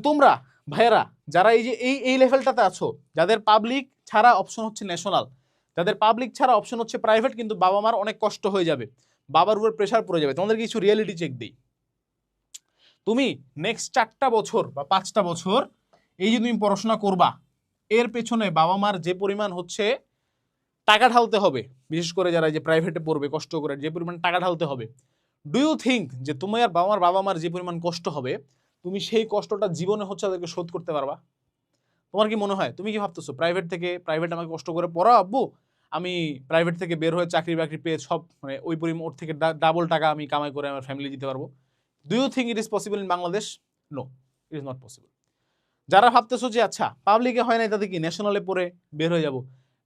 তোমরা ভাইয়েরা যারা এই যে এই লেভেলটাতে আছো, যাদের পাবলিক ছাড়া অপশন হচ্ছে ন্যাশনাল, যাদের পাবলিক ছাড়া অপশন হচ্ছে প্রাইভেট, কিন্তু বাবা মার অনেক কষ্ট হয়ে যাবে, বাবার উপর প্রেশার পড়ে যাবে, তোমাদের কিছু রিয়েলিটি চেক দিই। তুমি নেক্সট 4টা বছর বা 5টা বছর এই যে তুমি পড়াশোনা করবা, এর পেছনে বাবা মার যে পরিমাণ হচ্ছে টাকা ঢালতে হবে, বিশেষ করে যারা যে প্রাইভেটে পড়বে কষ্ট করে যে পরিমাণ টাকা ঢালতে হবে, ডু ইউ থিঙ্ক যে তুমি আর বাবা মার যে পরিমাণ কষ্ট হবে, তুমি সেই কষ্টটা জীবনে হচ্ছে তাদেরকে শোধ করতে পারবা? তোমার কি মনে হয়? তুমি কি ভাবতেছো প্রাইভেট আমাকে কষ্ট করে পড়াও আব্বু, আমি প্রাইভেট থেকে বের হয়ে চাকরি বাকরি পেয়ে সব মানে ওই পরিমাণ ওর থেকে ডাবল টাকা আমি কামাই করে আমার ফ্যামিলি দিতে পারবো? Do you think it is possible in Bangladesh? No, it is not possible. যারা ভাবতেছো যে আচ্ছা পাবলিকে হয় নাই তাতে কি ন্যাশনালে পড়ে বের হয়ে যাব,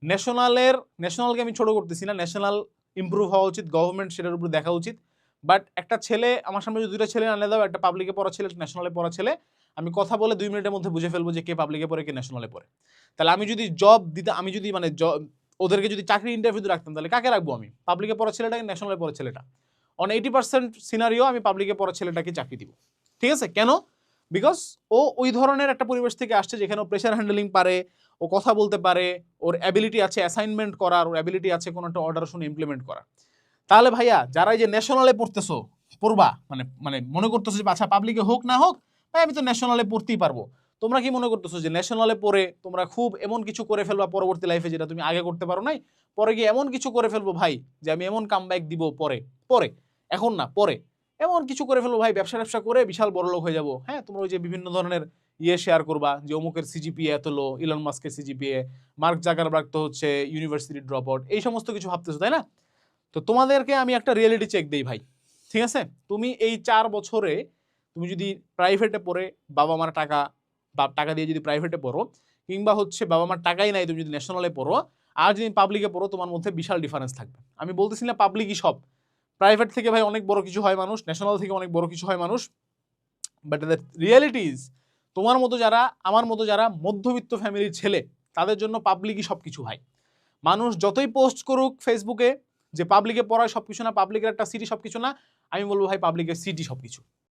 ন্যাশনালকে আমি ছোট করতেছি না, ন্যাশনাল ইমপ্রুভ হওয়া উচিত, গভর্নমেন্ট সেটার উপর দেখা উচিত। বাট একটা ছেলে আমার সামনে যদি 2টা ছেলে আনে দাও, একটা পাবলিকে পড়া ছেলে একটা ন্যাশনালে পড়া ছেলে, আমি কথা বলে 2 মিনিটের মধ্যে বুঝে ফেলবো যে কে পাবলিকে পড়ে কে ন্যাশনালে পড়ে। তাহলে আমি যদি জব দিতে, আমি যদি মানে ওদেরকে যদি চাকরি ইন্টারভিউ রাখতাম, তাহলে কাকে রাখবো? আমি পাবলিকে পড়া ছেলেটাকে, ন্যাশনালে পড়া ছেলেটা? অন 80% সিনারিও আমি পাবলিকে পড়া ছেলেটাকে চাকরি দিব। ঠিক আছে? কেন? বিকজ ও ওই ধরনের একটা পরিবেশ থেকে আসছে যেখানে ও প্রেশার হ্যান্ডেলিং পারে, ও কথা বলতে পারে, ওর অ্যাবিলিটি আছে অ্যাসাইনমেন্ট করার, ওর অ্যাবিলিটি আছে কোনো একটা অর্ডার শুনে ইমপ্লিমেন্ট করার। তাহলে ভাইয়া যারা এই যে ন্যাশনালে পড়তেছো, পড়বা মানে মানে মনে করতেছো যে আচ্ছা পাবলিকে হোক না হোক ভাই আমি তো ন্যাশনালে পড়তেই পারবো, তোমরা কি মনে করতেছো যে ন্যাশনালে পড়ে তোমরা খুব এমন কিছু করে ফেলবা পরবর্তী লাইফে যেটা তুমি আগে করতে পারো নাই, পরে গিয়ে এমন কিছু করে ফেলবো ভাই যে আমি এমন কামব্যাক দিব পরে, পরে এখন না পরে এমন কিছু করে ফেলবো ভাই, ব্যবসা করে বিশাল বড় লোক হয়ে যাবো। হ্যাঁ, তোমরা ওই যে বিভিন্ন ধরনের শেয়ার করবা যে অমুকের সিজিপিএ এত লো, ইলন মাস্কের সিজিপিএ, মার্ক জাকারবার্গ তো হচ্ছে ইউনিভার্সিটি ড্রপ আউট, এই সমস্ত কিছু ভাবতেছো তাই না? তো তোমাদেরকে আমি একটা রিয়েলিটি চেক দেই ভাই, ঠিক আছে? তুমি এই 4 বছরে তুমি যদি প্রাইভেটে পড়ে বাবা মার টাকা দিয়ে যদি প্রাইভেটে পড়ো, কিংবা হচ্ছে বাবা মার টাকাই নাই তুমি যদি ন্যাশনালে পড়ো, আর যদি পাবলিকে পড়ো, তোমার মধ্যে বিশাল ডিফারেন্স থাকবে। আমি বলতেছি না পাবলিকই সব, প্রাইভেট থেকে ভাই অনেক বড় কিছু হয় মানুষ, ন্যাশনাল থেকে অনেক বড় কিছু হয় মানুষ, বাট দ্য রিয়ালিটি ইজ তোমার মতো যারা, আমার মতো যারা মধ্যবিত্ত ফ্যামিলির ছেলে, তাদের জন্য পাবলিকই সব কিছু ভাই। মানুষ যতই পোস্ট করুক ফেসবুকে যে পাবলিকে পড়ায় সবকিছু না, পাবলিকের একটা সিটি সবকিছু না, আমি বলবো ভাই পাবলিকের সিটি সবকিছু।